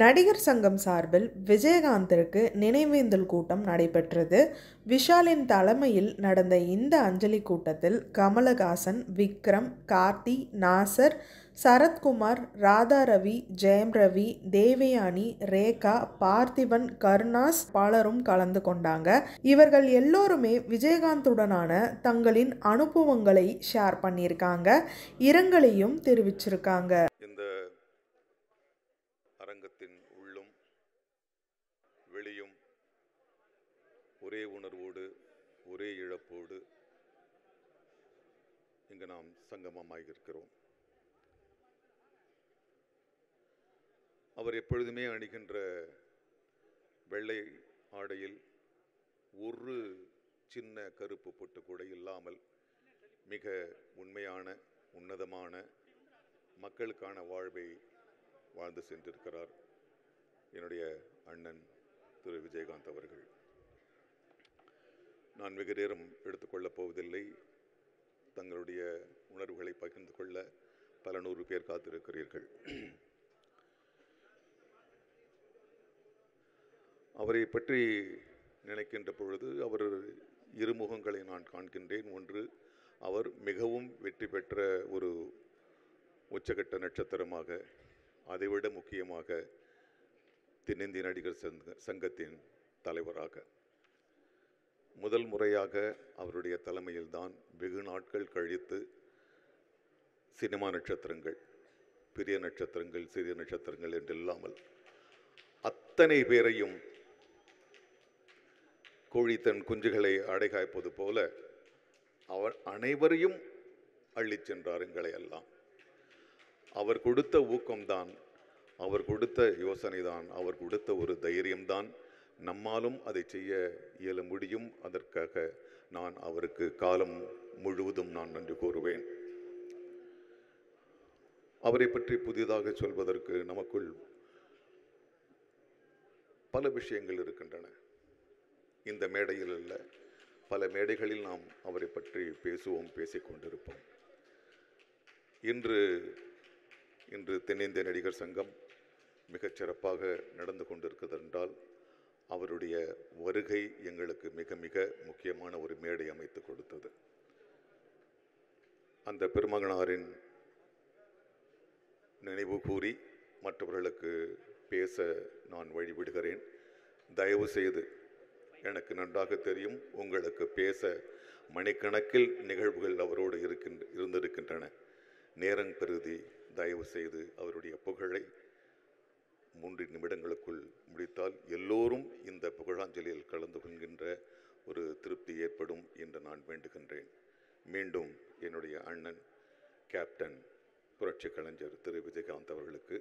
நடிகர் சங்கம் சார்பில் விஜயகாந்திற்கு நினைவேந்தல் கூட்டம் நடைபெற்றது. விஷாலின் தலைமையில் நடந்த இந்த அஞ்சலி கூட்டத்தில் கமலஹாசன், விக்ரம், கார்த்தி, நாசர், சரத்குமார், ராதாரவி, ஜெயம் ரவி, தேவயானி, ரேகா, பார்த்திபன், கருணாஸ் பலரும் கலந்து கொண்டாங்க. இவர்கள் எல்லோருமே விஜயகாந்துடனான தங்களின் அனுபவங்களை ஷேர் பண்ணியிருக்காங்க, இரங்கலையும் தெரிவிச்சிருக்காங்க. இந்த அரங்கத்தின் உள்ளும் வெளியும் ஒரே உணர்வோடு ஒரே இழப்போடு இங்கு நாம் சங்கமமாகியிருக்கிறோம். அவர் எப்பொழுதுமே அணிகின்ற வெள்ளை ஆடையில் ஒரு சின்ன கருப்பு பொட்டு கூட இல்லாமல் மிக உண்மையான உன்னதமான மக்களுக்கான வாழ்வை வாழ்ந்து சென்றிருக்கிறார் என்னுடைய அண்ணன் திரு விஜயகாந்த் அவர்கள். நான் வெகு நேரம் எடுத்துக்கொள்ளப் போவதில்லை. தங்களுடைய உணர்வுகளை பகிர்ந்து கொள்ள பல நூறு பேர் காத்திருக்கிறீர்கள். அவரை பற்றி நினைக்கின்ற பொழுது அவர் இருமுகங்களை நான் காண்கின்றேன். ஒன்று, அவர் மிகவும் வெற்றி பெற்ற ஒரு உச்சகட்ட நட்சத்திரமாக, அதைவிட முக்கியமாக தென்னிந்திய நடிகர் சங்கத்தின் தலைவராக முதல் முறையாக அவருடைய தலைமையில்தான் வெகு நாட்கள் கழித்து சினிமா நட்சத்திரங்கள், பெரிய நட்சத்திரங்கள், சிறிய நட்சத்திரங்கள் என்று இல்லாமல் அத்தனை பேரையும் கோழி தன் குஞ்சுகளை அடைகாய்ப்பது போல அவர் அனைவரையும் அள்ளிச் சென்றார். எங்களை எல்லாம் அவர் கொடுத்த ஊக்கம்தான், அவர் கொடுத்த யோசனை தான், அவர் கொடுத்த ஒரு தைரியம்தான் நம்மாலும் அதை செய்ய இயல முடியும். அதற்காக நான் அவருக்கு காலம் முழுவதும் நான் நன்றி கூறுவேன். அவரை பற்றி புதிதாக சொல்வதற்கு நமக்குள் பல விஷயங்கள் இருக்கின்றன. இந்த மேடையில் அல்ல, பல மேடைகளில் நாம் அவரை பற்றி பேசுவோம், பேசிக்கொண்டிருப்போம். இன்று தென்னிந்திய நடிகர் சங்கம் மிகச் சிறப்பாக நடந்து கொண்டிருக்கிறது என்றால் அவருடைய வருகை எங்களுக்கு மிக மிக முக்கியமான ஒரு மேடை அமைத்து கொடுத்தது. அந்த பெருமகனாரின் நினைவு கூறி மற்றவர்களுக்கு பேச நான் வழிவிடுகிறேன். தயவு செய்து, எனக்கு நன்றாக தெரியும் உங்களுக்கு பேச மணிக்கணக்கில் நிகழ்வுகள் அவரோடு இருந்திருக்கின்றன. நேரம் கருதி தயவு செய்து அவருடைய புகழை 3 நிமிடங்களுக்குள் முடித்தால் எல்லோரும் இந்த புகழாஞ்சலியில் கலந்து கொள்கின்ற ஒரு திருப்தி ஏற்படும் என்று நான் வேண்டுகின்றேன். மீண்டும் என்னுடைய அண்ணன் கேப்டன் புரட்சி கலைஞர் திரு விஜயகாந்த் அவர்களுக்கு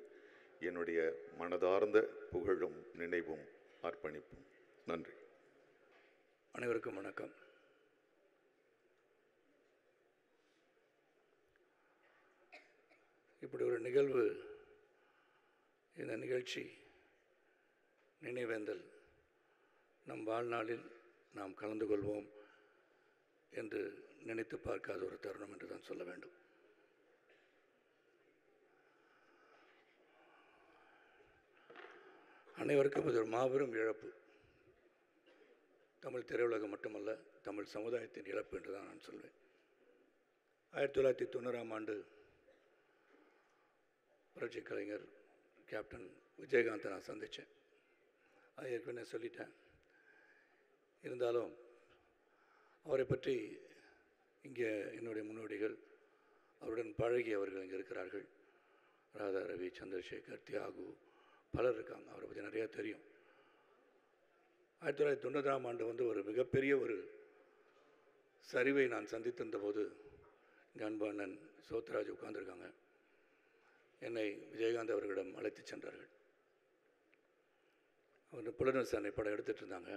என்னுடைய மனதார்ந்த புகழும் நினைவும் அர்ப்பணிப்பும். நன்றி. அனைவருக்கும் வணக்கம். இப்படி ஒரு நிகழ்வு, இந்த நிகழ்ச்சி நினைவேந்தல் நம் வாழ்நாளில் நாம் கலந்து கொள்வோம் என்று நினைத்து பார்க்காத ஒரு தருணம் என்று தான் சொல்ல வேண்டும். அனைவருக்கும் இது ஒரு மாபெரும் இழப்பு. தமிழ் திரையுலகம் மட்டுமல்ல, தமிழ் சமுதாயத்தின் இழப்பு என்று தான் நான் சொல்வேன். 1990ஆம் ஆண்டு புரட்சி கலைஞர் கேப்டன் விஜயகாந்தை நான் சந்தித்தேன். அது ஏற்கனவே சொல்லிட்டேன். இருந்தாலும் அவரை பற்றி இங்கே என்னுடைய முன்னோடிகள், அவருடன் பழகியவர்கள் இங்கே இருக்கிறார்கள். ராதா ரவி, சந்திரசேகர், தியாகு, பலர் இருக்காங்க. அவரை பற்றி நிறையா தெரியும். 1990ஆம் ஆண்டு ஒரு மிகப்பெரிய ஒரு சரிவை நான் சந்தித்திருந்த போது எங்கள் அன்பு அண்ணன் சோத்ராஜ் உட்கார்ந்துருக்காங்க. என்னை விஜயகாந்த் அவர்களிடம் அழைத்து சென்றார்கள். அவர் புலனரசனை படம் எடுத்துகிட்டு இருந்தாங்க.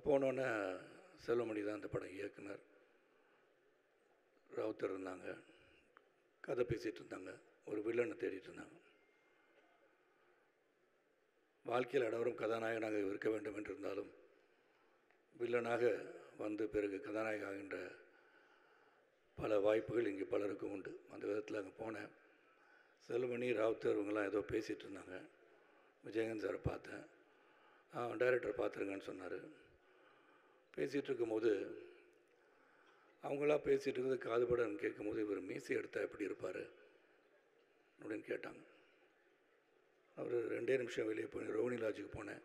போனோன்னே செல்வமணி தான் அந்த படம் இயக்குனர். ராவுத்தர் இருந்தாங்க, கதை பேசிகிட்டு இருந்தாங்க, ஒரு வில்லனை தேடிட்டு இருந்தாங்க. வாழ்க்கையில் அனைவரும் கதாநாயகனாக இருக்க வேண்டும் என்றிருந்தாலும் வில்லனாக வந்து பிறகு கதாநாயகன் ஆகின்ற பல வாய்ப்புகள் இங்கே பலருக்கும் உண்டு. அந்த விதத்தில் அங்கே போனேன், செல்வமணி, ராவுத்தர் இவங்கெல்லாம் ஏதோ பேசிகிட்டு இருந்தாங்க. விஜயகாந்த் சாரை பார்த்தேன். டைரக்டர் பார்த்துருங்கன்னு சொன்னார். பேசிகிட்டு இருக்கும்போது அவங்களா பேசிகிட்டு இருக்கிறது காதுபடன்னு கேட்கும்போது, இவர் மீசி எடுத்தால் எப்படி இருப்பார் அப்படின்னு கேட்டாங்க. அவர் 2 நிமிஷம் வெளியே போய் ரோஹிணி லாட்ஜுக்கு போனேன்.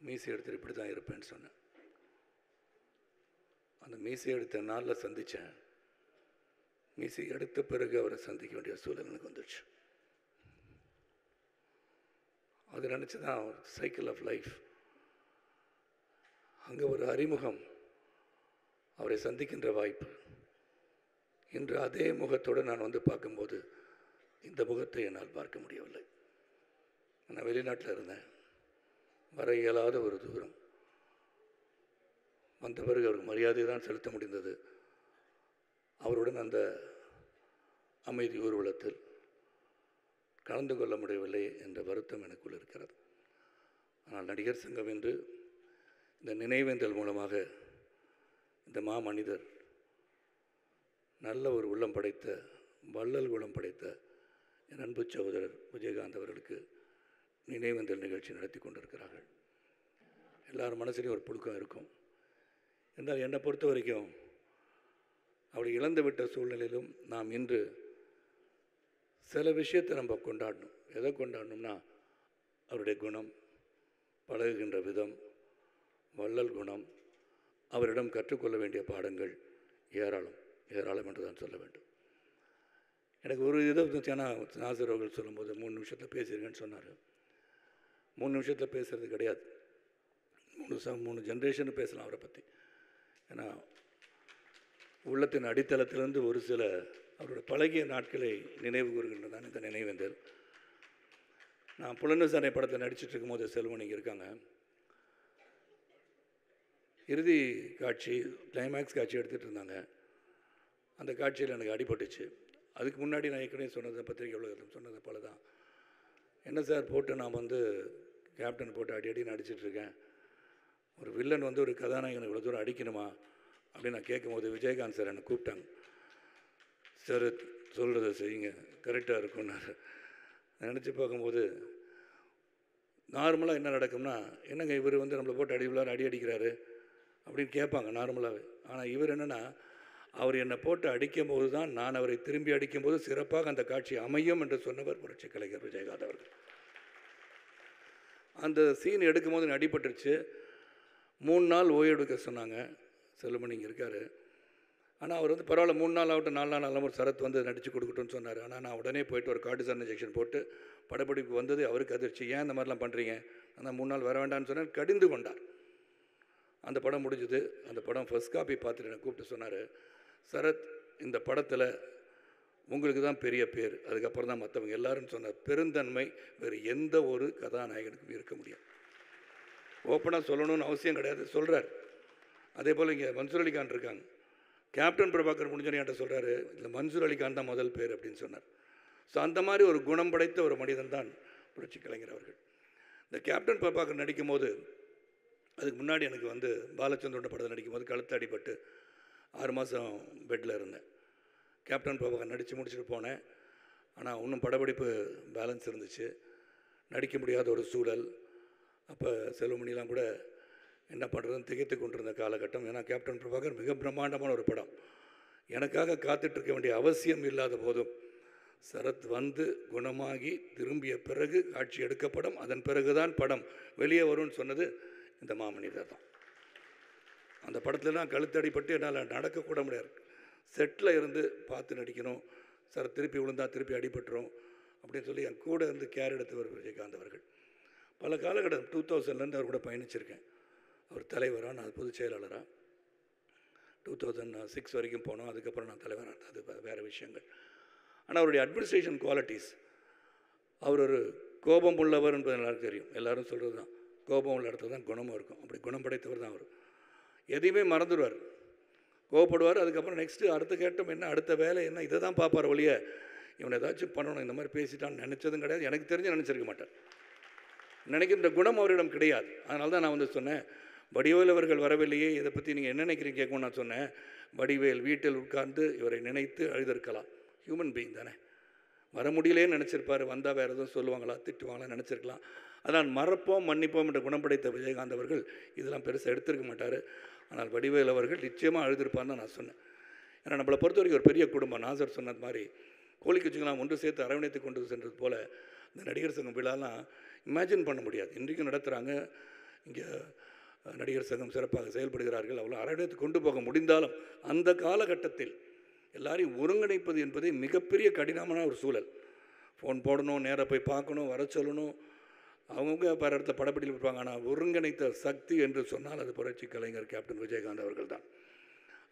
மீசி எடுத்துட்டு இப்படி தான் இருப்பேன்னு சொன்னேன். அந்த மீசி எடுத்த நாளில் சந்தித்தேன். மீசி எடுத்த பிறகு அவரை சந்திக்க வேண்டிய சூழல் எனக்கு வந்துடுச்சு. அது நினச்சி தான் சைக்கிள் ஆஃப் லைஃப். அங்கே ஒரு அறிமுகம், அவரை சந்திக்கின்ற வாய்ப்பு. இன்று அதே முகத்தோடு நான் வந்து பார்க்கும்போது இந்த முகத்தை என்னால் பார்க்க முடியவில்லை. நான் வெளிநாட்டில் இருந்தேன். வர இயலாத ஒரு தூரம். வந்த பிறகு அவருக்கு மரியாதை தான் செலுத்த முடிந்தது. அவருடன் அந்த அமைதி ஊர்வலத்தில் கலந்து கொள்ள முடியவில்லை என்ற வருத்தம் எனக்குள் இருக்கிறது. ஆனால் நடிகர் சங்கம் என்று இந்த நினைவேந்தல் மூலமாக இந்த மாமனிதர், நல்ல ஒரு உள்ளம் படைத்த, வள்ளல் குணம் படைத்த என் அன்பு சகோதரர் விஜயகாந்த் அவர்களுக்கு நினைவேந்தல் நிகழ்ச்சி நடத்தி கொண்டிருக்கிறார்கள். எல்லார் மனசுலையும் ஒரு புழுக்கம் இருக்கும். என்றால் என்னை பொறுத்த வரைக்கும் அப்படி இழந்துவிட்ட சூழ்நிலையிலும் நாம் இன்று சில விஷயத்தை நம்ம கொண்டாடணும். எதை கொண்டாடணும்னா அவருடைய குணம், பழகுகின்ற விதம், வள்ளல் குணம், அவரிடம் கற்றுக்கொள்ள வேண்டிய பாடங்கள் ஏராளம் என்று தான் சொல்ல வேண்டும். எனக்கு ஒரு இதை நாசர் அவர்கள் சொல்லும்போது 3 நிமிஷத்தில் பேசியிருக்கேன்னு சொன்னார். 3 நிமிஷத்தில் பேசுகிறது கிடையாது. 3 ஜென்ரேஷன் பேசலாம் அவரை பற்றி. ஏன்னா உள்ளத்தின் அடித்தளத்திலிருந்து ஒரு சில அவருடைய பழகிய நாட்களை நினைவு கூறுகின்றது தான் இந்த நினைவேந்தல். நான் புலனுசாரணை படத்தில் நடிச்சிட்டு இருக்கும்போது செல்வன் இங்கே இருக்காங்க. இறுதி காட்சி, கிளைமேக்ஸ் காட்சி எடுத்துகிட்டு இருந்தாங்க. அந்த காட்சியில் எனக்கு அடிபட்டுச்சு. அதுக்கு முன்னாடி நான் ஏற்கனவே சொன்னது, பத்திரிகை உலகத்தில் சொன்னது போல தான். என்ன சார் போட்டு நான் வந்து கேப்டன் போட்டு அடி நடிச்சிட்ருக்கேன், ஒரு வில்லன் வந்து ஒரு கதாநாயகனை இவ்வளோ தூரம் அடிக்கணுமா அப்படின்னு நான் கேட்கும்போது விஜயகாந்த் சார் என்னை கூப்பிட்டாங்க. சார் சொல்கிறத செய்யுங்க, கரெக்டாக இருக்கும்னாரு. நினச்சி பார்க்கும்போது நார்மலாக என்ன நடக்கும்னா, என்னங்க இவர் வந்து நம்மளை போட்டு அடி அடிக்கிறாரு அப்படின்னு கேட்பாங்க நார்மலாகவே. ஆனால் இவர் என்னென்னா, அவர் என்னை போட்டு அடிக்கும்போது தான் நான் அவரை திரும்பி அடிக்கும்போது சிறப்பாக அந்த காட்சி அமையும் என்று சொன்னவர் புரட்சி கலைஞர் விஜயகாந்த் அவர்கள். அந்த சீன் எடுக்கும்போது அடிபட்டுருச்சு. 3 நாள் ஓய்வு எடுக்க சொன்னாங்க. செல்வமணி இங்கே இருக்கார். ஆனால் அவர் வந்து பரவாயில்ல 3 நாள் ஆகட்டும் 4 நாள் ஆகலாம், ஒரு சரத் வந்து நடித்து கொடுக்கட்டும்னு சொன்னார். ஆனால் நான் உடனே போயிட்டு ஒரு கார்டிசான் இன்ஜெக்ஷன் போட்டு படப்பிடிப்பு வந்தது. அவருக்கு அதிர்ச்சி. ஏன் இந்த மாதிரிலாம் பண்ணுறீங்க, ஆனால் 3 நாள் வர வேண்டாம்னு சொன்னார். கடிந்து கொண்டார். அந்த படம் முடிஞ்சுது. அந்த படம் ஃபர்ஸ்ட் காப்பி பார்த்துட்டு என்னை கூப்பிட்டு சொன்னார், சரத் இந்த படத்தில் உங்களுக்கு தான் பெரிய பேர், அதுக்கப்புறம் தான் மற்றவங்க எல்லாரும் சொன்ன பெருந்தன்மை வேறு எந்த ஒரு கதாநாயகனுக்கும் இருக்க முடியாது. ஓப்பனாக சொல்லணும்னு அவசியம் கிடையாது, சொல்கிறார். அதே போல் இங்கே மன்சூர் அலிகான் இருக்காங்க. கேப்டன் பிரபாகர் முடிஞ்சோன்னு என்கிட்ட சொல்கிறாரு, இல்லை மன்சூர் அலிகான் தான் முதல் பேர் அப்படின்னு சொன்னார். ஸோ அந்த மாதிரி ஒரு குணம் படைத்த ஒரு மனிதன் தான் புரட்சி கலைஞர் அவர்கள். இந்த கேப்டன் பிரபாகர் நடிக்கும்போது, அதுக்கு முன்னாடி எனக்கு வந்து பாலச்சந்திரோட படத்தை நடிக்கும்போது கழுத்து அடிபட்டு 6 மாதம் பெட்டில் இருந்தேன். கேப்டன் பிரபாகர் நடித்து முடிச்சுட்டு போனேன். ஆனால் இன்னும் படப்பிடிப்பு பேலன்ஸ் இருந்துச்சு, நடிக்க முடியாத ஒரு சூழல். அப்போ செல்வமணிலாம் கூட என்ன பண்ணுறதுன்னு திகைத்து கொண்டிருந்த காலகட்டம். ஏன்னா கேப்டன் பிரபாகர் மிக பிரம்மாண்டமான ஒரு படம். எனக்காக காத்துட்ருக்க வேண்டிய அவசியம் இல்லாத போதும் சரத் வந்து குணமாகி திரும்பிய பிறகு காட்சி எடுக்கப்படும், அதன் பிறகுதான் படம் வெளியே வரும்னு சொன்னது இந்த மாமனிதர் தான். அந்த படத்துலலாம் கழுத்தடிப்பட்டு என்னால் நடக்கக்கூட முடியாது. செட்டில் இருந்து பார்த்து நடிக்கணும், சார் திருப்பி விழுந்தா திருப்பி அடிபட்டுரும் அப்படின்னு சொல்லி என் கூட இருந்து கேர் எடுத்தவர் விஜயகாந்த் அவர்கள். பல காலகட்டம் 2000லேருந்து அவர் கூட பயணிச்சிருக்கேன். அவர் தலைவராக, நான் பொதுச் செயலாளராக 2006 வரைக்கும் போனோம். அதுக்கப்புறம் நான் தலைவராக, அது வேறு விஷயங்கள். ஆனால் அவருடைய அட்மினிஸ்ட்ரேஷன் குவாலிட்டிஸ், அவர் ஒரு கோபம் உள்ளவர் என்பது எல்லாருக்கும் தெரியும். எல்லோரும் சொல்கிறது தான், கோபம் உள்ள இடத்துல தான் குணமும் இருக்கும். அப்படி குணம் படைத்தவர் தான் அவர். எதையுமே மறந்துடுவார், கோவப்படுவார். அதுக்கப்புறம் நெக்ஸ்ட்டு அடுத்த கேட்டம் என்ன, அடுத்த வேலை என்ன, இதை தான் பார்ப்பார் ஒழிய இவனை ஏதாச்சும் பண்ணணும், இந்த மாதிரி பேசிட்டான்னு நினச்சதும் கிடையாது. எனக்கு தெரிஞ்சு நினச்சிருக்க மாட்டார். நினைக்கின்ற குணம் அவரிடம் கிடையாது. அதனால தான் நான் வந்து சொன்னேன், வடிவேல் அவர்கள் வரவில்லையே, இதை பற்றி நீங்கள் என்ன நினைக்கிறீங்க கேட்கணும். நான் சொன்னேன், வடிவேல் வீட்டில் உட்கார்ந்து இவரை நினைத்து அழுதிருக்கலாம். ஹியூமன் பீயிங் தானே. வர முடியலேன்னு நினச்சிருப்பார். வந்தால் வேறு எதுவும் சொல்லுவாங்களா, திட்டுவாங்களா நினச்சிருக்கலாம். அதனால் மறப்போம் மன்னிப்போம் என்ற குணம் படைத்த விஜயகாந்த் அவர்கள் இதெல்லாம் பெருசாக எடுத்திருக்க மாட்டார். ஆனால் வடிவேல் அவர்கள் நிச்சயமாக அழுதுருப்பார்னு தான் நான் சொன்னேன். ஏன்னா நம்மளை பொறுத்த வரைக்கும் ஒரு பெரிய குடும்பம். நாசர் சொன்னது மாதிரி கோழி குச்சுங்களாம் ஒன்று சேர்த்து அரவணைத்து கொண்டு சென்றது போல் இந்த நடிகர் சங்கம் விழாலாம் இமேஜின் பண்ண முடியாது. இன்றைக்கும் நடத்துகிறாங்க. இங்கே நடிகர் சங்கம் சிறப்பாக செயல்படுகிறார்கள். அவ்வளோ அரவணைத்து கொண்டு போக முடிந்தாலும் அந்த காலகட்டத்தில் எல்லாரையும் ஒருங்கிணைப்பது என்பதே மிகப்பெரிய கடினமான ஒரு சூழல். ஃபோன் போடணும், நேராக போய் பார்க்கணும், வர சொல்லணும், அவங்கவுங்க வேறு இடத்துல படப்பிடியில் இருப்பாங்க. ஆனால் ஒருங்கிணைத்த சக்தி என்று சொன்னால் அது புரட்சி கலைஞர் கேப்டன் விஜயகாந்த் அவர்கள் தான்.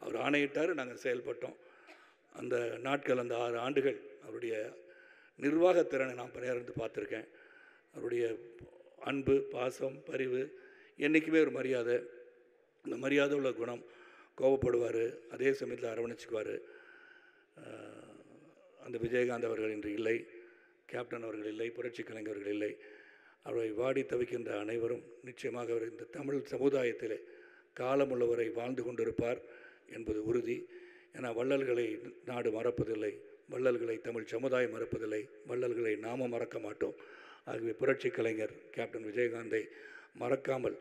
அவர் ஆணையிட்டார், நாங்கள் செயல்பட்டோம். அந்த நாட்கள், அந்த 6 ஆண்டுகள் அவருடைய நிர்வாகத்திறனை நான் பணியார்ந்து பார்த்துருக்கேன். அவருடைய அன்பு, பாசம், பரிவு, என்றைக்குமே ஒரு மரியாதை. அந்த மரியாதை உள்ள குணம். கோபப்படுவார், அதே சமயத்தில் அரவணைச்சிக்குவார். அந்த விஜயகாந்த் அவர்கள் இன்று இல்லை, கேப்டன் அவர்கள் இல்லை, புரட்சி கலைஞர்கள் இல்லை. அவரை வாடி தவிக்கின்ற அனைவரும் நிச்சயமாக அவர் இந்த தமிழ் சமுதாயத்திலே காலமுள்ளவரை வாழ்ந்து கொண்டிருப்பார் என்பது உறுதி. ஏன்னா வள்ளல்களை நாடு மறப்பதில்லை, வள்ளல்களை தமிழ் சமுதாயம் மறப்பதில்லை, வள்ளல்களை நாமும் மறக்க மாட்டோம். ஆகவே புரட்சி கலைஞர் கேப்டன் விஜயகாந்தை மறக்காமல்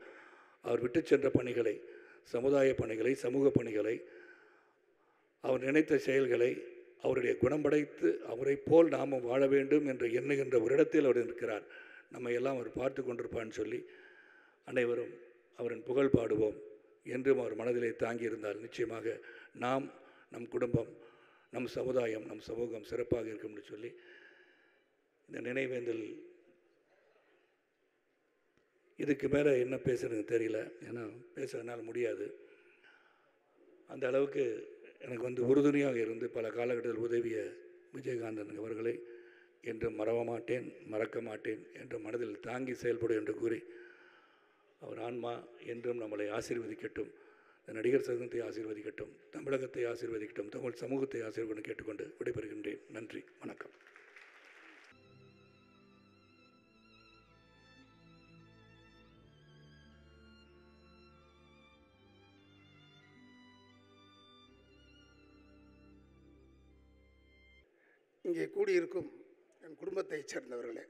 அவர் விட்டு சென்ற பணிகளை, சமுதாய பணிகளை, சமூக பணிகளை, அவர் நினைத்த செயல்களை, அவருடைய குணம் படைத்து அவரை போல் நாமும் வாழ வேண்டும் என்று எண்ணுகின்ற ஒரு இடத்தில் அவர் இருக்கிறார். நம்ம எல்லாம் அவர் பார்த்து கொண்டிருப்பான்னு சொல்லி அனைவரும் அவரின் புகழ் பாடுவோம். என்றும் அவர் மனதிலே தாங்கியிருந்தால் நிச்சயமாக நாம், நம் குடும்பம், நம் சமுதாயம், நம் சமூகம் சிறப்பாக இருக்கும்னு சொல்லி இந்த நினைவேந்தல் இதுக்கு மேலே என்ன பேசுறதுன்னு தெரியல. ஏன்னா பேசுறதுனால முடியாது. அந்த அளவுக்கு எனக்கு உறுதுணையாக இருந்து பல காலகட்டத்தில் உதவிய விஜயகாந்தன் அவர்களை என்றும் மறக்க மாட்டேன், மறக்க மாட்டேன் என்று மனதில் தாங்கி செயல்படும் என்று கூறி அவர் ஆன்மா என்றும் நம்மளை ஆசீர்வதிக்கட்டும், நடிகர் சங்கத்தை ஆசீர்வதிக்கட்டும், தமிழகத்தை ஆசீர்வதிக்கட்டும், தமிழ் சமூகத்தை ஆசீர்வதிக்கட்டும் கேட்டுக்கொண்டு விடைபெறுகின்றேன். நன்றி, வணக்கம். இங்கே கூடியிருக்கும் என் குடும்பத்தைச் சேர்ந்தவர்களே,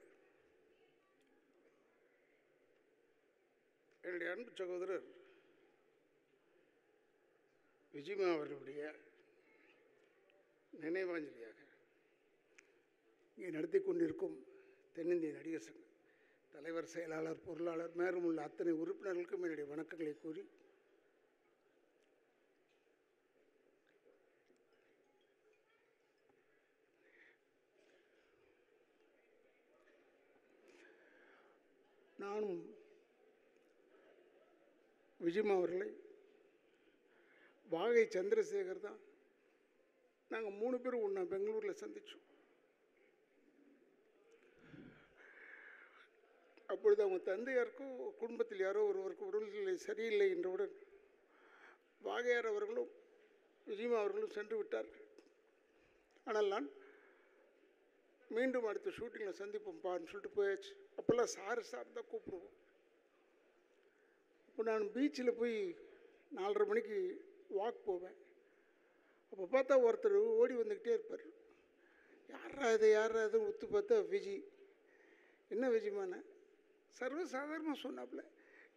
என்னுடைய அன்பு சகோதரர் விஜயமா அவர்களுடைய நினைவாஞ்சலியாக இங்கே நடத்தி கொண்டிருக்கும் தென்னிந்திய நடிகர் சங்க தலைவர், செயலாளர், பொருளாளர், மேலும் உள்ள அத்தனை உறுப்பினர்களுக்கும் என்னுடைய வணக்கங்களை கூறி, நானும் விஜயமா அவர்களை வாகை சந்திரசேகர் தான் நாங்கள் 3 பேரும் ஒன்றா பெங்களூரில் சந்தித்தோம். அப்பொழுது அவங்க தந்தையாருக்கும் குடும்பத்தில் யாரோ ஒருவருக்கு உடல்நிலை சரியில்லை என்றவுடன் வாகையார் அவர்களும் விஜயமா அவர்களும் சென்று விட்டார்கள். ஆனால் நான் மீண்டும் அடுத்த ஷூட்டிங்கில் சந்திப்போம் பான்னு சொல்லிட்டு போயாச்சு. அப்போல்லாம் சார் தான் கூப்பிடுவோம். இப்போ நான் பீச்சில் போய் 4:30 மணிக்கு வாக் போவேன். அப்போ பார்த்தா ஒருத்தர் ஓடி வந்துக்கிட்டே இருப்பார். யாரா இது ஒத்து பார்த்தா விஜி. என்ன விஜயமான சர்வசாதாரணமாக சொன்னாப்புல,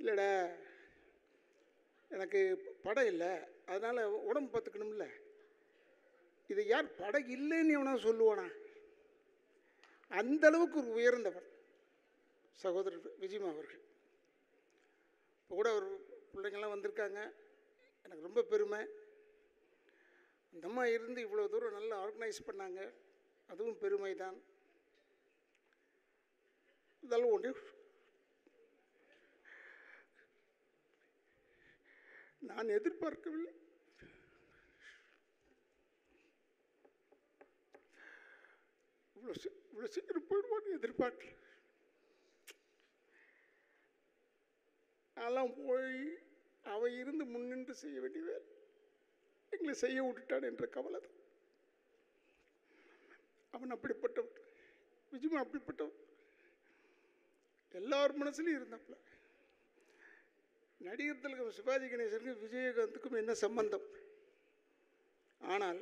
இல்லைடா எனக்கு படம் இல்லை, அதனால் உடம்பு பார்த்துக்கணும்ல. இது யார் படம் இல்லைன்னு எவனா சொல்லுவானா? அந்தளவுக்கு ஒரு உயர்ந்தவர் சகோதரர் விஜயமா அவர்கள். இப்போ கூட ஒரு பிள்ளைங்கள்லாம் வந்திருக்காங்க, எனக்கு ரொம்ப பெருமை. அந்த அம்மா இருந்து இவ்வளோ தூரம் நல்லா ஆர்கனைஸ் பண்ணாங்க, அதுவும் பெருமை தான். இதெல்லாம் ஒன்று நான் எதிர்பார்க்கவில்லை. இவ்வளோ சீக்கிரம் போயிடுவான்னு எதிர்பார்க்கல. அதெல்லாம் போய் அவன் இருந்து முன்னின்று செய்ய வேண்டிய எங்களை செய்ய விட்டுட்டான் என்ற கவலை தான். அவன் அப்படிப்பட்டவன், விஜயமா அப்படிப்பட்டவன். எல்லார் மனசுலையும் இருந்தாப்புல. நடிகர் திலகம் சிவாஜி கணேசனுக்கும் விஜயகாந்துக்கும் என்ன சம்பந்தம்? ஆனால்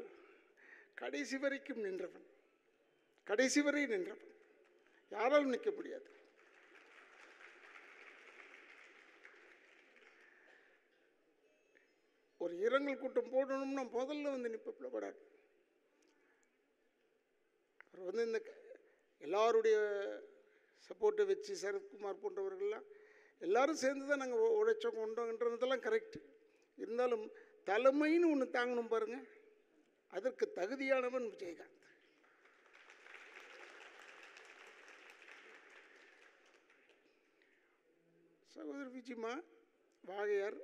கடைசி வரைக்கும் நின்றவன். கடைசி வரை நின்றவன். யாராலும் நிற்க முடியாது. ஒரு இரங்கல் கூட்டம் போடணும்னா முதல்ல வந்து நிற்பப்படாது. அவர் வந்து இந்த எல்லாருடைய சப்போர்ட்டை வச்சு சரத்குமார் போன்றவர்கள்லாம் எல்லாரும் சேர்ந்து தான் நாங்கள் உழைச்சோம் கொண்டோங்கன்றதெல்லாம் கரெக்டு. இருந்தாலும் தலைமைன்னு ஒன்று தாங்கணும் பாருங்க, அதற்கு தகுதியானவன் விஜயகாந்த். சகோதரர் விஜிமா, வாகையார்,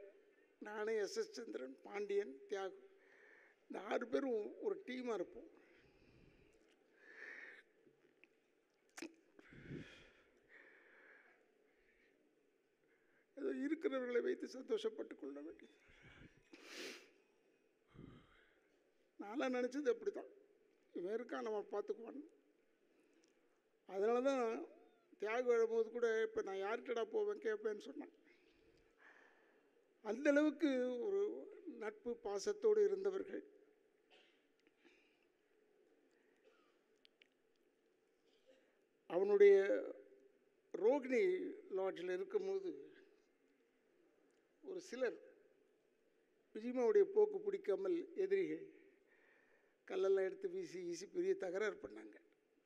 நானே, எஸ்எஸ் சந்திரன், பாண்டியன், தியாகு, இந்த 6 பேரும் ஒரு டீமாக இருப்போம். ஏதோ இருக்கிறவர்களை வைத்து சந்தோஷப்பட்டு கொள்ள வேண்டியது. நான்லாம் நினச்சது அப்படி தான், இவன் இருக்கா நம்ம பார்த்துக்குவான். அதனால தான் தியாகு எழும்போது கூட இப்போ நான் யார்கிட்டடா போவேன் கேட்பேன்னு சொன்னான். அந்தளவுக்கு ஒரு நட்பு பாசத்தோடு இருந்தவர்கள். அவனுடைய ரோகிணி லாட்ஜில் இருக்கும்போது ஒரு சிலர் விஜிமாவுடைய போக்கு பிடிக்காமல் எதிரிகள் கல்லெல்லாம் எடுத்து வீசி வீசி பெரிய தகராறு பண்ணாங்க.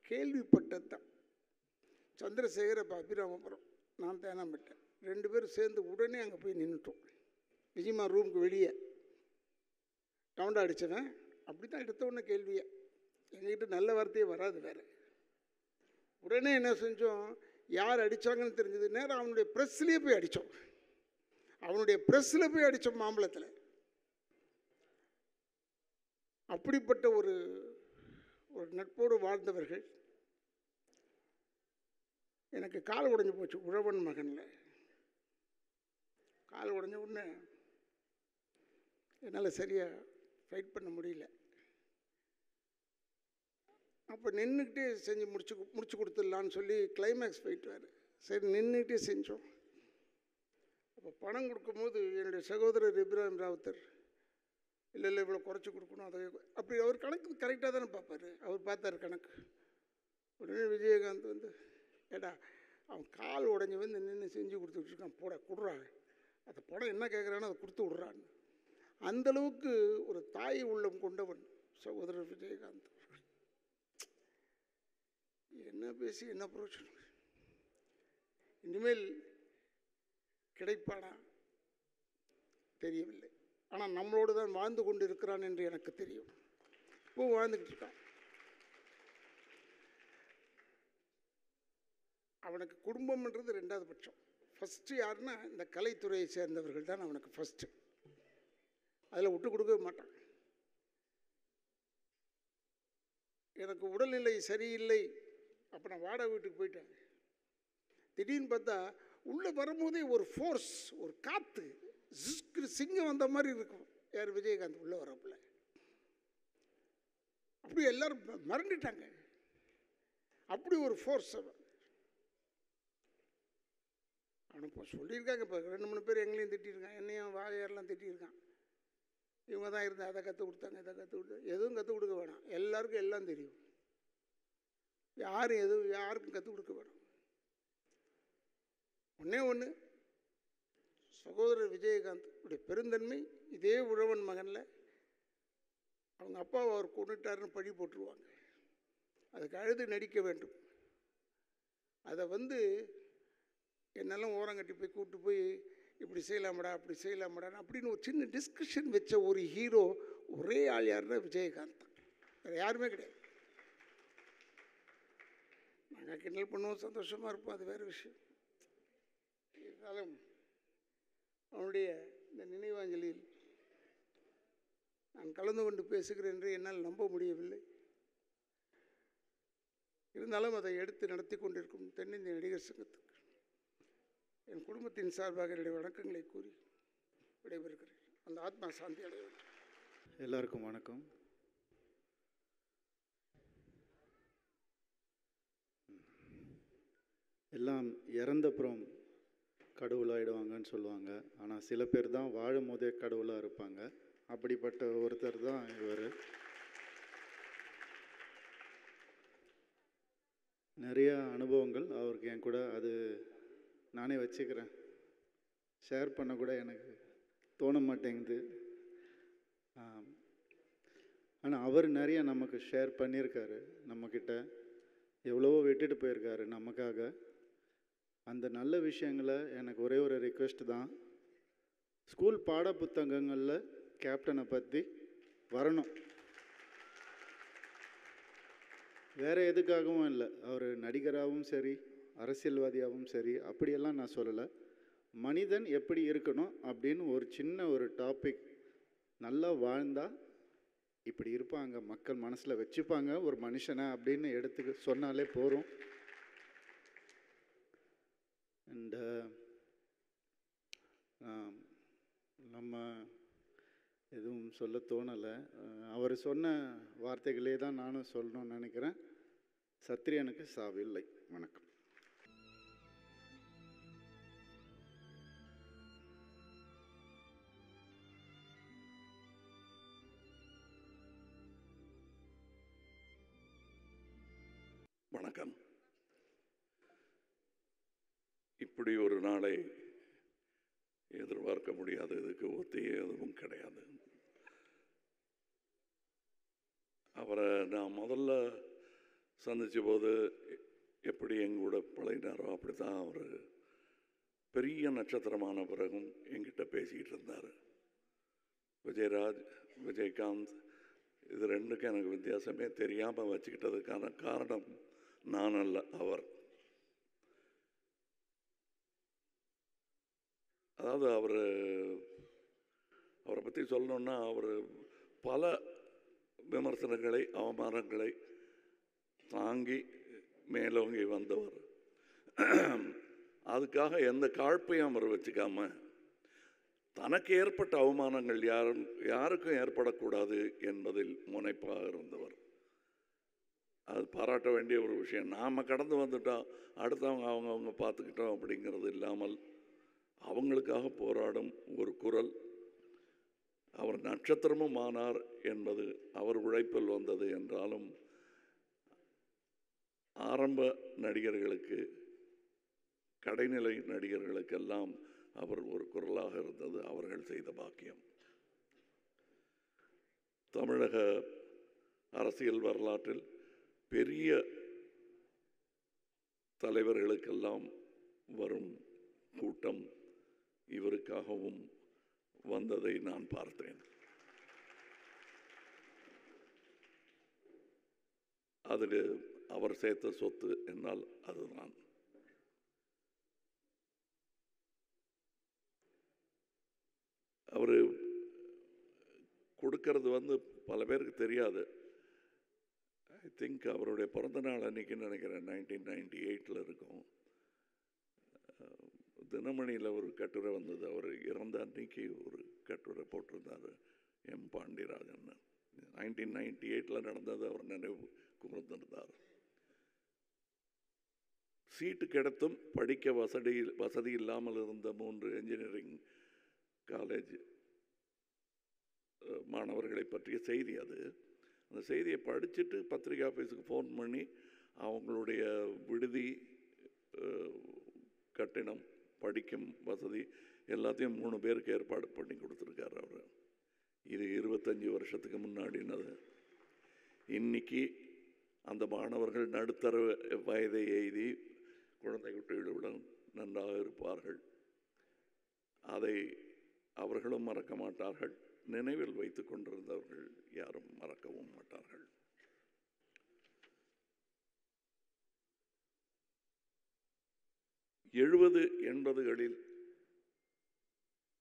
கேள்விப்பட்டது தான். சந்திரசேகர், அப்போ அபிராமபுரம், நான் தேனாம்பேட்டேன், 2 பேரும் சேர்ந்து உடனே அங்கே போய் நின்றுட்டோம். விஜிமா ரூமுக்கு வெளியே டவுண்டா அடித்தவன் அப்படி தான் எடுத்த உடனே கேள்வியை, எங்ககிட்ட நல்ல வார்த்தையே வராது வேறு. உடனே என்ன செஞ்சோம், யார் அடித்தாங்கன்னு தெரிஞ்சது, நேரம் அவனுடைய ப்ரெஸ்லேயே போய் அடித்தோம். அவனுடைய ப்ரெஸ்ஸில் போய் அடித்தோம் மாம்பழத்தில். அப்படிப்பட்ட ஒரு நட்போடு வாழ்ந்தவர்கள். எனக்கு கால் உடைஞ்சு போச்சு உழவன் மகனில். கால் உடைஞ்ச உடனே என்னால் சரியாக ஃபைட் பண்ண முடியல. அப்போ நின்றுக்கிட்டே செஞ்சு முடிச்சு கொடுத்துடலான்னு சொல்லி கிளைமேக்ஸ் ஃபைட் வேறு. சரி நின்றுக்கிட்டே செஞ்சோம். அப்போ பணம் கொடுக்கும்போது என்னுடைய சகோதரர் இப்ராஹிம் ராவுத்தர், இல்லை இவ்வளோ குறைச்சி கொடுக்கணும், அதை அப்படி அவர் கணக்கு கரெக்டாக தானே பார்ப்பார். அவர் பார்த்தார் கணக்கு. உடனே விஜயகாந்த் வந்து, ஏடா அவன் கால் உடஞ்சி வந்து நின்று செஞ்சு கொடுத்துட்ருக்கான், போட கொடுறாங்க, அந்த படம் என்ன கேட்குறானோ அதை கொடுத்து விட்றான்னு. அந்தளவுக்கு ஒரு தாய் உள்ளம் கொண்டவன் சகோதரர் விஜயகாந்த். என்ன பேசி என்ன பிரயோஜனம்? இனிமேல் கிடைப்பானா தெரியவில்லை. ஆனால் நம்மளோடு தான் வாழ்ந்து கொண்டு இருக்கிறான் என்று எனக்கு தெரியும். இப்போ வாழ்ந்துக்கிட்டு இருக்கான். அவனுக்கு குடும்பம்ன்றது 2வது பட்சம். ஃபஸ்ட்டு யாருன்னா இந்த கலைத்துறையை சேர்ந்தவர்கள் தான் அவனுக்கு ஃபஸ்ட்டு. அதில் விட்டு கொடுக்கவே மாட்டான். எனக்கு உடல்நிலை சரியில்லை, அப்போ நான் வாடகை வீட்டுக்கு போயிட்டேன். திடீர்னு பார்த்தா உள்ளே வரும்போதே ஒரு ஃபோர்ஸ், ஒரு காற்று, சிங்கம் வந்த மாதிரி இருக்கும். யார் விஜயகாந்த் உள்ளே வரப்பில் அப்படி எல்லாரும் மறந்துட்டாங்க. அப்படி ஒரு ஃபோர்ஸ் அவன். அவனை இப்போ சொல்லியிருக்காங்க. இப்போ 2-3 பேர் எங்களையும் திட்டிருக்கான், என்னையும் வாழையாரெலாம் திட்டியிருக்கான். இவங்க தான் இருந்தால் அதை கற்றுக் கொடுத்தாங்க, இதை கற்றுக் கொடுத்தாங்க. எதுவும் கற்றுக் கொடுக்க வேணாம், எல்லாருக்கும் எல்லாம் தெரியும். யாருக்கும் கற்றுக் கொடுக்க வேணாம். ஒன்று சகோதரர் விஜயகாந்த் உடைய பெருந்தன்மை. இதே உழவன் மகனில் அவங்க அப்பாவை அவர் கொண்டுட்டாருன்னு பழி போட்டுருவாங்க. அதுக்கு அழுது நடிக்க வேண்டும். அதை வந்து என்னெல்லாம் ஓரங்கட்டி போய் கூப்பிட்டு போய் இப்படி செய்யலாமடா அப்படி செய்யலாமடான்னு அப்படின்னு ஒரு சின்ன டிஸ்கஷன் வச்ச ஒரு ஹீரோ ஒரே ஆள் யாருன்னா விஜயகாந்த் தான். வேறு யாருமே கிடையாது. நாங்கள் கிண்டல் பண்ணுவோம், சந்தோஷமாக இருப்போம், அது வேறு விஷயம். இருந்தாலும் அவனுடைய இந்த நினைவாஞ்சலியில் நான் கலந்து கொண்டு பேசுகிறேன் என்று என்னால் நம்ப முடியவில்லை. இருந்தாலும் அதை எடுத்து நடத்தி கொண்டிருக்கும் தென்னிந்திய நடிகர் சங்கத்துக்கு என் குடும்பத்தின் சார்பாக என்னுடைய வணக்கங்களை கூறி விடைபெறுகிறேன். அந்த ஆத்மா சாந்தி அடைய வேண்டும். எல்லாருக்கும் வணக்கம். எல்லாம் இறந்தப்புறம் கடவுளாயிடுவாங்கன்னு சொல்லுவாங்க. ஆனால் சில பேர் தான் வாழும் போதே கடவுளாக இருப்பாங்க. அப்படிப்பட்ட ஒருத்தர் தான் இவர். நிறைய அனுபவங்கள் அவருக்கு என் கூட, அது நானே வச்சுக்கிறேன், ஷேர் பண்ண கூட எனக்கு தோண மாட்டேங்குது. ஆனால் அவர் நிறைய நமக்கு ஷேர் பண்ணியிருக்காரு, நம்மக்கிட்ட எவ்வளவோ விட்டுட்டு போயிருக்காரு நமக்காக. அந்த நல்ல விஷயங்களை எனக்கு ஒரே ஒரு ரிக்வெஸ்ட் தான், ஸ்கூல் பாட புத்தகங்களில் கேப்டனை பற்றி வரணும். வேறு எதுக்காகவும் இல்லை, அவர் நடிகராகவும் சரி அரசியல்வாதியாகவும் சரி அப்படியெல்லாம் நான் சொல்லலை. மனிதன் எப்படி இருக்கணும் அப்படின்னு ஒரு சின்ன ஒரு டாபிக், நல்லா வாழ்ந்தால் இப்படி இருப்பாங்க, மக்கள் மனசில் வச்சுப்பாங்க ஒரு மனுஷனை அப்படின்னு எடுத்துக்க சொன்னாலே போகிறோம். அண்ட் நம்ம எதுவும் சொல்ல தோணலை. அவர் சொன்ன வார்த்தைகளே தான் நானும் சொல்லணும்னு நினைக்கிறேன். சத்திரியனுக்கு சாவில்லை. வணக்கம். வணக்கம். இப்படி ஒரு நாளை எதிர்பார்க்க முடியாது, இதுக்கு ஒத்தியே எதுவும் கிடையாது. அவரை நான் முதல்ல சந்தித்த போது எப்படி எங்கூட பழகினாரோ அப்படி தான் அவர் பெரிய நட்சத்திரமான பிறகும் எங்கிட்ட பேசிக்கிட்டு இருந்தார். விஜயராஜ், விஜயகாந்த், இது ரெண்டுக்கும் எனக்கு வித்தியாசமே தெரியாமல் வச்சுக்கிட்டதுக்கான காரணம் நான் அல்ல, அவர். அதாவது அவரை பற்றி சொல்லணுன்னா, அவர் பல விமர்சனங்களை அவமானங்களை தாங்கி மேலோங்கி வந்தவர். அதுக்காக எந்த காழ்ப்பையும் அவர் வச்சுக்காம, தனக்கு ஏற்பட்ட அவமானங்கள் யாருக்கும் ஏற்படக்கூடாது என்பதில் முனைப்பாக இருந்தவர். அது பாராட்ட வேண்டிய ஒரு விஷயம். நாம் கடந்து வந்துட்டோம், அடுத்தவங்க அவங்க பார்த்துக்கிட்டோம் அப்படிங்கிறது இல்லாமல் அவங்களுக்காக போராடும் ஒரு குரல். அவர் நட்சத்திரமும் ஆனார் என்பது அவர் உழைப்பில் வந்தது என்றாலும், ஆரம்ப நடிகர்களுக்கு, கடைநிலை நடிகர்களுக்கெல்லாம் அவர் ஒரு குரலாக இருந்தது அவர்கள் செய்த பாக்கியம். தமிழக அரசியல் வரலாற்றில் பெரிய தலைவர்களுக்கெல்லாம் வரும் கூட்டம் இவருக்காகவும் வந்ததை நான் பார்த்தேன். அதில் அவர் சேர்த்த சொத்து என்னால் அதுதான். அவர் கொடுக்கறது பல பேருக்கு தெரியாது. ஐ திங்க் அவருடைய பிறந்த நாள் அன்றைக்கின்னு நினைக்கிறேன், 1998 இருக்கும். தினமணியில் ஒரு கட்டுரை வந்தது, அவர் இறந்த அன்னைக்கு ஒரு கட்டுரை போட்டிருந்தார் எம் பாண்டியராஜன். 1998 நடந்தது அவர் நினைவு கூர்ந்திருந்தார். சீட்டு கிடைத்தும் படிக்க வசதி இல்லாமல் இருந்த 3 என்ஜினியரிங் காலேஜ் மாணவர்களை பற்றிய செய்தி அது. அந்த செய்தியை படிச்சுட்டு பத்திரிகை ஆஃபீஸுக்கு ஃபோன் பண்ணி அவங்களுடைய விடுதி, கட்டிடம், படிக்கும் வசதி எல்லாத்தையும் 3 பேருக்கு ஏற்பாடு பண்ணி கொடுத்துருக்காரு அவர். இது 25 வருஷத்துக்கு முன்னாடினது. இன்னைக்கு அந்த மாணவர்கள் நடுத்தர வயதை எய்தி குழந்தை குட்டிகளுடன் நன்றாக இருப்பார்கள். அதை அவர்களும் மறக்க மாட்டார்கள், நினைவில் வைத்து கொண்டிருந்தவர்கள் யாரும் மறக்கவும் மாட்டார்கள். எழுபது 80களில்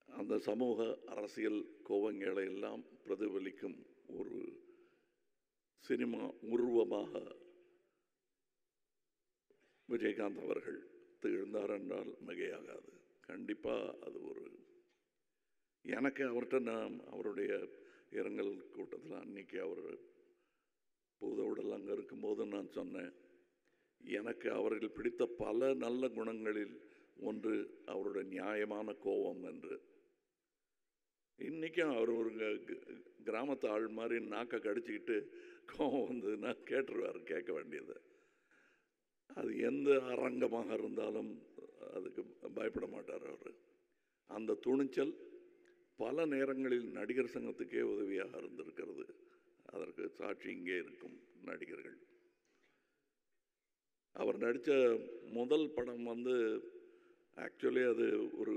அந்த சமூக அரசியல் கோவங்களை எல்லாம் பிரதிபலிக்கும் ஒரு சினிமா உருவமாக விஜயகாந்த் அவர்கள் திகழ்ந்தார் என்றால் மிகையாகாது. கண்டிப்பாக அது ஒரு, எனக்கு அவர்கிட்ட நான் அவருடைய இரங்கல் கூட்டத்தில் அன்னைக்கு அவர் பூதவுடல் அங்கே இருக்கும்போது நான் சொன்னேன், எனக்கு அவர்கள் பிடித்த பல நல்ல குணங்களில் ஒன்று அவருடைய நியாயமான கோபம் என்று. இன்றைக்கும் அவர் ஒரு கிராமத்து ஆள் மாதிரி நாக்கை கடிச்சிக்கிட்டு கோபம் வந்ததுன்னா கேட்டுருவார், கேட்க வேண்டியது. அது எந்த அரங்கமாக இருந்தாலும் அதுக்கு பயப்பட மாட்டார் அவர். அந்த துணிச்சல் பல நேரங்களில் நடிகர் சங்கத்துக்கே உதவியாக இருந்திருக்கிறது. அதற்கு சாட்சி இங்கே இருக்கும் நடிகர்கள். அவர் நடித்த முதல் படம் ஆக்சுவலி அது ஒரு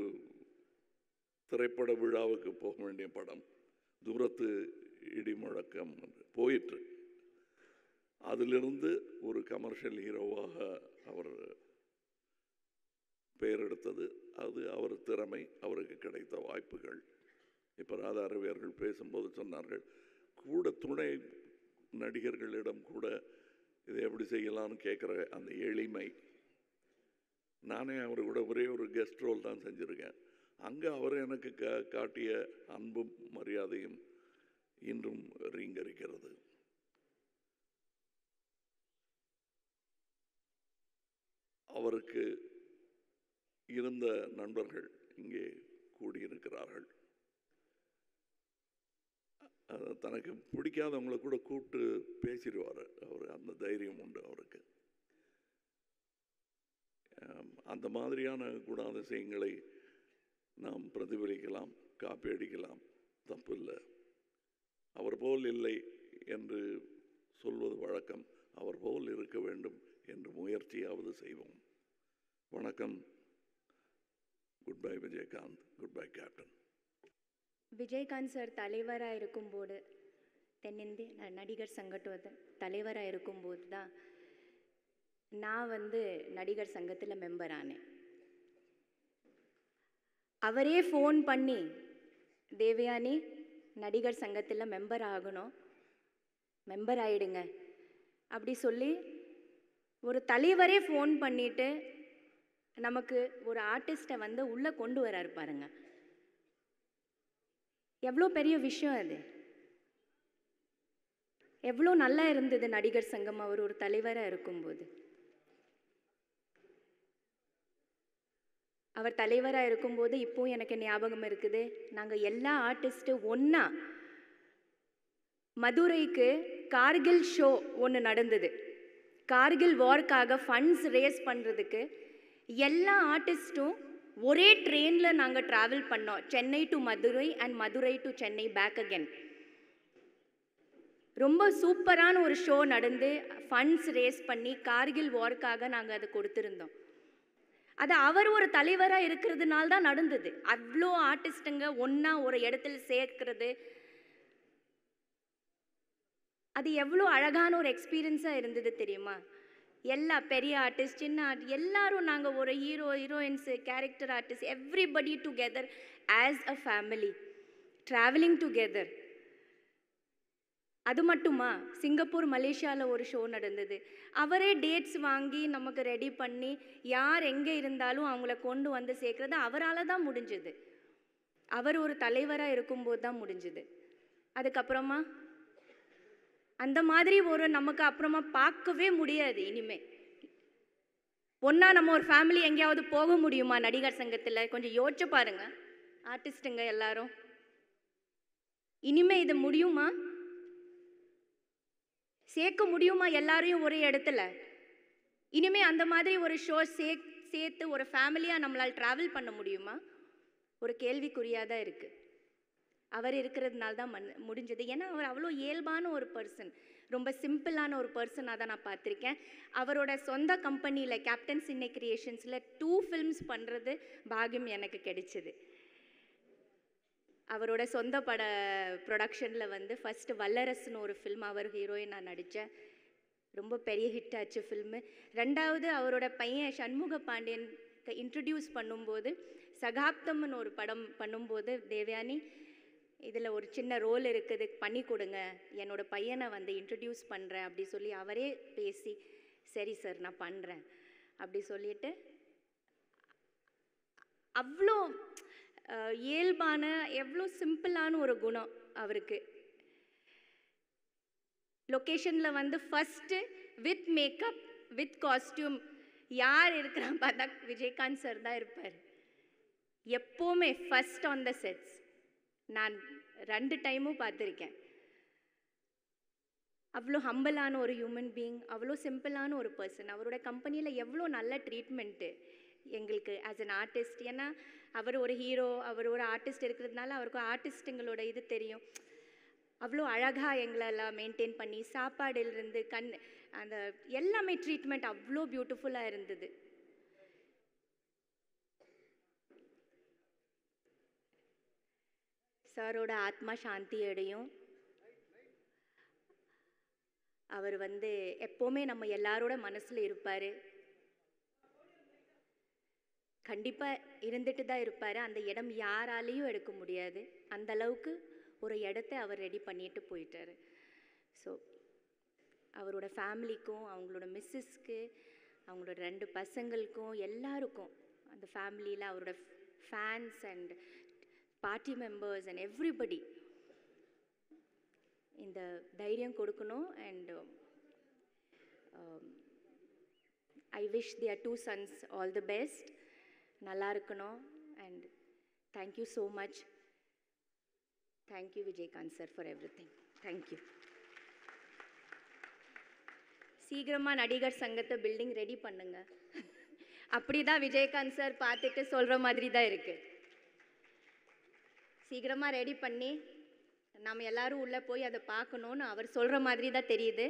திரைப்பட விழாவுக்கு போக வேண்டிய படம். தூரத்து இடி முழக்கம் போயிற்று. அதிலிருந்து ஒரு கமர்ஷியல் ஹீரோவாக அவர் பெயர் எடுத்தது. அது அவர் திறமை, அவருக்கு கிடைத்த வாய்ப்புகள். இப்போ ராதா ரவியர்கள் பேசும்போது சொன்னார்கள், கூட துணை நடிகர்களிடம் கூட இதை எப்படி செய்யலாம்னு கேட்குற அந்த எளிமை. நானே அவர் கூட ஒரே ஒரு கெஸ்ட் ரோல் தான் செஞ்சுருக்கேன். அங்கே அவர் எனக்கு காட்டிய அன்பும் மரியாதையும் இன்றும் ரீங்கரிக்கிறது. அவருக்கு இருந்த நண்பர்கள் இங்கே கூடியிருக்கிறார்கள். தனக்கு பிடிக்காதவங்களை கூட கூப்பிட்டு பேசிடுவார் அவர். அந்த தைரியம் உண்டு அவருக்கு. அந்த மாதிரியான குணாதிசயங்களை நாம் பிரதிபலிக்கலாம், காப்பி அடிக்கலாம், தப்பு இல்லை. அவர் போல் இல்லை என்று சொல்வது வழக்கம். அவர் போல் இருக்க வேண்டும் என்று முயற்சியாவது செய்வோம். வணக்கம். Good bye Vijayakanth. Good bye captain. Vijayakanth sir தலைவராக இருக்கும்போது, தென்னிந்திய நடிகர் சங்கத்தோட தலைவராக இருக்கும்போது தான் நான் நடிகர் சங்கத்தில் மெம்பர் ஆனேன். அவரே ஃபோன் பண்ணி, தேவயானி நடிகர் சங்கத்தில் மெம்பர் ஆகணும், மெம்பர் ஆயிடுங்க அப்படி சொல்லி ஒரு தலைவரே ஃபோன் பண்ணிட்டு நமக்கு ஒரு ஆர்டிஸ்ட்டை உள்ளே கொண்டு வராரு பாருங்க. எவ்வளோ பெரிய விஷயம் அது. எவ்வளோ நல்லா இருந்தது நடிகர் சங்கம் அவர் ஒரு தலைவராக இருக்கும்போது. அவர் தலைவராக இருக்கும்போது இப்போ எனக்கு ஞாபகம் இருக்குது, நாங்கள் எல்லா ஆர்டிஸ்ட்டும் ஒன்றா மதுரைக்கு கார்கில் ஷோ ஒன்று நடந்தது. கார்கில் வார்க்காக ஃபண்ட்ஸ் ரேஸ் பண்ணுறதுக்கு எல்லா ஆர்டிஸ்ட்டும் ஒரே ட்ரெயினில் நாங்கள் ட்ராவல் பண்ணோம். Chennai to Madurai and Madurai to Chennai back again. ரொம்ப சூப்பரான ஒரு ஷோ நடந்து ஃபண்ட்ஸ் ரேஸ் பண்ணி கார்கில் வார்க்காக நாங்கள் அதை கொடுத்துருந்தோம். அது அவர் ஒரு தலைவராக இருக்கிறதுனால தான் நடந்தது. அவ்வளோ ஆர்டிஸ்ட்டுங்க ஒன்றா ஒரு இடத்துல சேர்க்கிறது, அது எவ்வளோ அழகான ஒரு எக்ஸ்பீரியன்ஸாக இருந்தது தெரியுமா? எல்லா பெரிய ஆர்டிஸ்ட், சின்ன ஆர்டிஸ்ட், எல்லாரும் நாங்கள் ஒரு hero, heroines, character artist, everybody together as a family travelling together. அது மட்டுமா, சிங்கப்பூர் மலேசியாவில் ஒரு ஷோ நடந்தது. அவரே டேட்ஸ் வாங்கி நமக்கு ரெடி பண்ணி யார் எங்கே இருந்தாலும் அவங்கள கொண்டு வந்து சேர்க்குறது அவரால் தான் முடிஞ்சுது. அவர் ஒரு தலைவராக இருக்கும்போது தான் முடிஞ்சுது. அதுக்கப்புறமா அந்த மாதிரி ஒரு நமக்கு அப்புறமா பார்க்கவே முடியாது. இனிமே ஒன்றா நம்ம ஒரு ஃபேமிலி எங்கேயாவது போக முடியுமா நடிகர் சங்கத்தில்? கொஞ்சம் யோசிச்சு பாருங்க ஆர்டிஸ்ட்டுங்க எல்லாரும். இனிமே இது முடியுமா? சேர்க்க முடியுமா எல்லாரையும் ஒரே இடத்துல? இனிமே அந்த மாதிரி ஒரு ஷோ சேர்த்து ஒரு ஃபேமிலியாக நம்மளால் ட்ராவல் பண்ண முடியுமா? ஒரு கேள்விக்குறியாக தான் இருக்குது. அவர் இருக்கிறதுனால தான் முடிஞ்சது. ஏன்னா அவர் அவ்வளோ இயல்பான ஒரு பர்சன், ரொம்ப சிம்பிளான ஒரு பர்சனாக தான் நான் பார்த்துருக்கேன். அவரோட சொந்த கம்பெனியில் கேப்டன் சின்னே கிரியேஷன்ஸில் 2 ஃபில்ம்ஸ் பண்ணுறது பாகியம் எனக்கு கிடைச்சிது. அவரோட சொந்த பட ப்ரொடக்ஷனில் ஃபஸ்ட்டு வல்லரசுன்னு ஒரு ஃபில்ம் அவர் ஹீரோயின் நான் நடித்தேன். ரொம்ப பெரிய ஹிட் ஆச்சு ஃபில்மு. 2வது அவரோட பையன் சண்முக பாண்டியன் இன்ட்ரடியூஸ் பண்ணும்போது, சகாப்தம்னு ஒரு படம் பண்ணும்போது, தேவயானி இதில் ஒரு சின்ன ரோல் இருக்குது, பண்ணி கொடுங்க, என்னோட பையனை இன்ட்ரடியூஸ் பண்ணுறேன் அப்படி சொல்லி அவரே பேசி, சரி சார் நான் பண்ணுறேன் அப்படி சொல்லிட்டு, அவ்வளோ இயல்பான எவ்வளோ சிம்பிளான ஒரு குணம் அவருக்கு. லொக்கேஷனில் first with makeup with costume யார் இருக்கிறான்னு பார்த்தா விஜயகாந்த் சார் தான் இருப்பார் எப்போவுமே ஃபஸ்ட் ஆன் த செட்ஸ். நான் 2 டைமும் பார்த்துருக்கேன். அவ்வளோ ஹம்பிளான ஒரு ஹியூமன் பீயிங், அவ்வளோ சிம்பிளான ஒரு பர்சன். அவரோட கம்பெனியில் எவ்வளோ நல்ல ட்ரீட்மெண்ட்டு எங்களுக்கு ஆஸ் அன் ஆர்டிஸ்ட். ஏன்னா அவர் ஒரு ஹீரோ, அவர் ஒரு ஆர்டிஸ்ட் இருக்கிறதுனால அவருக்கு ஆர்டிஸ்ட்டுங்களோட இது தெரியும். அவ்வளோ அழகாக எங்களெல்லாம் மெயின்டைன் பண்ணி, சாப்பாடிலிருந்து அந்த எல்லாமே ட்ரீட்மெண்ட் அவ்வளோ பியூட்டிஃபுல்லாக இருந்தது. சாரோட ஆத்மா சாந்தி அடையும். அவர் எப்போவுமே நம்ம எல்லாரோட மனசில் இருப்பார். கண்டிப்பாக இருந்துட்டு தான் இருப்பார். அந்த இடம் யாராலையும் எடுக்க முடியாது. அந்த அளவுக்கு ஒரு இடத்த அவர் ரெடி பண்ணிட்டு போயிட்டார். ஸோ அவரோட ஃபேமிலிக்கும், அவங்களோட மிஸ்ஸஸ்க்கு, அவங்களோட 2 பசங்களுக்கும், எல்லாருக்கும், அந்த ஃபேமிலியில் அவரோட fans and party members and everybody இந்த தைரியம் கொடுக்கணும். And I wish their 2 sons all the best. நல்லா இருக்கணும். And thank you so much. Thank you Vijayakanth sir for everything. Thank you. சீக்கிரமாக நடிகர் சங்கத்தை பில்டிங் ரெடி பண்ணுங்க. அப்படி தான் விஜயகாந்த் சார் பார்த்துட்டு சொல்கிற மாதிரி தான் இருக்குது. சீக்கிரமாக ரெடி பண்ணி நாம் எல்லோரும் உள்ளே போய் அதை பார்க்கணுன்னு அவர் சொல்கிற மாதிரி தான் தெரியுது.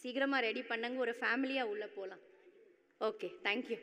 சீக்கிரமாக ரெடி பண்ணுங்க. ஒரு ஃபேமிலியாக உள்ளே போகலாம். Okay, thank you.